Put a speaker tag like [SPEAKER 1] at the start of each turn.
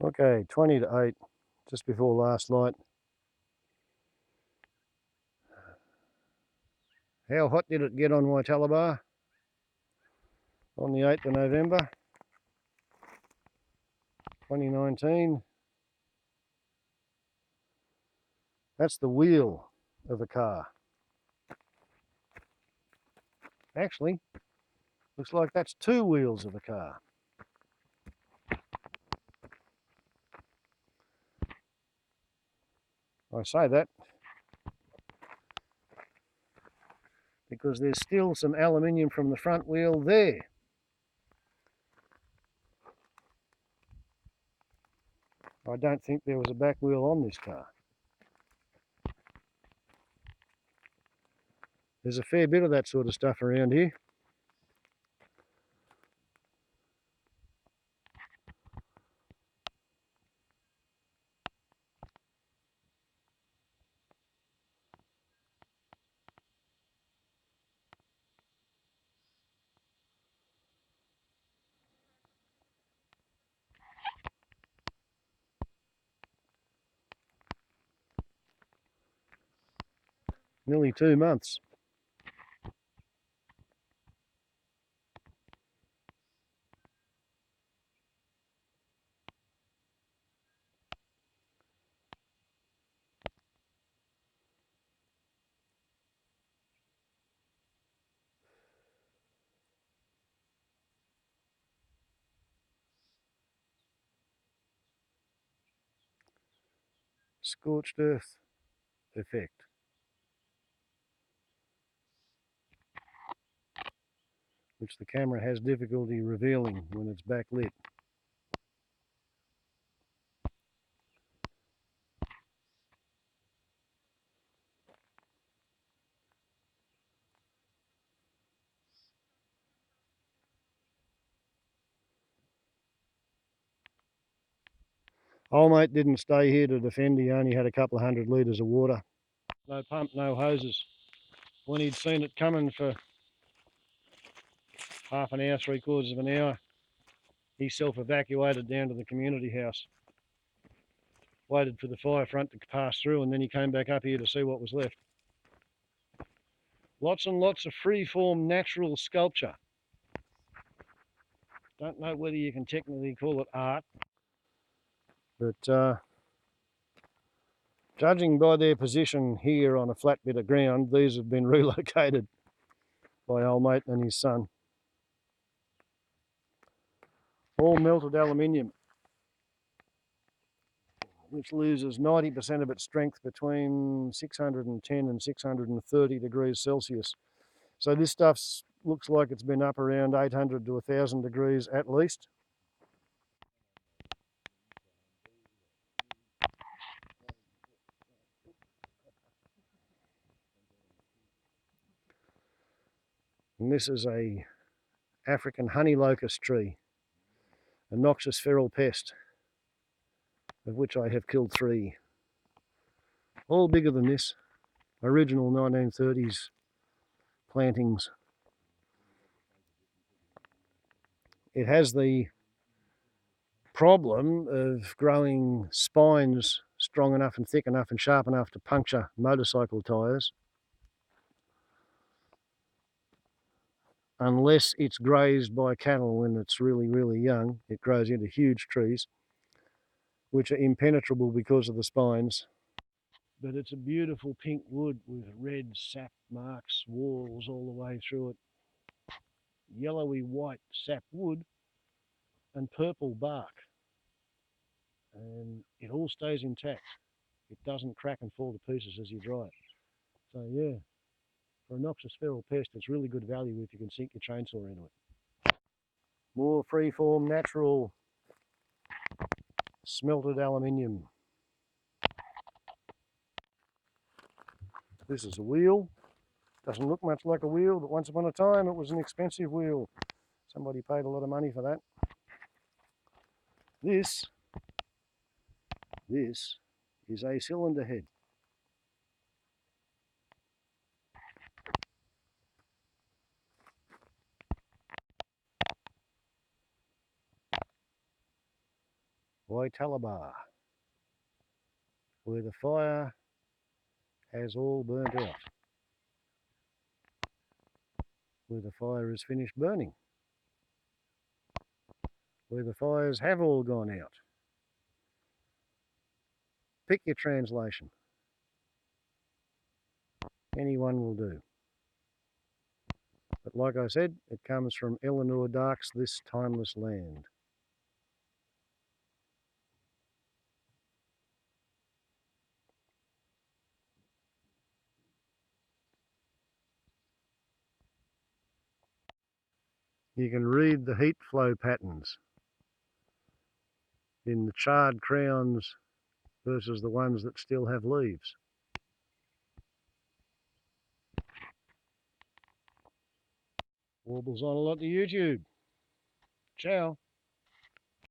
[SPEAKER 1] Okay, 20 to 8, just before last light. How hot did it get on Wytaliba on the 8th of November 2019? That's the wheel of a car. Actually, looks like that's two wheels of a car. I say that because there's still some aluminium from the front wheel there. I don't think there was a back wheel on this car. There's a fair bit of that sort of stuff around here. Nearly 2 months. Scorched earth effect, which the camera has difficulty revealing when it's backlit. Old mate didn't stay here to defend, he only had a couple of 100 litres of water. No pump, no hoses. When he'd seen it coming for half an hour, 3/4 of an hour, he self-evacuated down to the community house. Waited for the fire front to pass through, and then he came back up here to see what was left. Lots and lots of free-form natural sculpture. Don't know whether you can technically call it art, but judging by their position here on a flat bit of ground, these have been relocated by old mate and his son. All melted aluminium, which loses 90% of its strength between 610 and 630 degrees Celsius. So this stuff looks like it's been up around 800 to 1,000 degrees at least. And this is a African honey locust tree, a noxious feral pest, of which I have killed 3. All bigger than this. Original 1930s plantings. It has the problem of growing spines strong enough and thick enough and sharp enough to puncture motorcycle tyres, unless it's grazed by cattle when it's really, really young. It grows into huge trees, which are impenetrable because of the spines. But it's a beautiful pink wood with red sap marks, whorls all the way through it. Yellowy white sap wood and purple bark. And it all stays intact. It doesn't crack and fall to pieces as you dry it. So yeah, for a noxious feral pest, it's really good value if you can sink your chainsaw into it. More freeform, natural, smelted aluminium. This is a wheel. Doesn't look much like a wheel, but once upon a time it was an expensive wheel. Somebody paid a lot of money for that. This is a cylinder head. Wytaliba, where the fire has all burnt out, where the fire is finished burning, where the fires have all gone out. Pick your translation. Anyone will do. But like I said, it comes from Eleanor Dark's This Timeless Land. You can read the heat flow patterns in the charred crowns versus the ones that still have leaves. Warbles on a lot to YouTube. Ciao.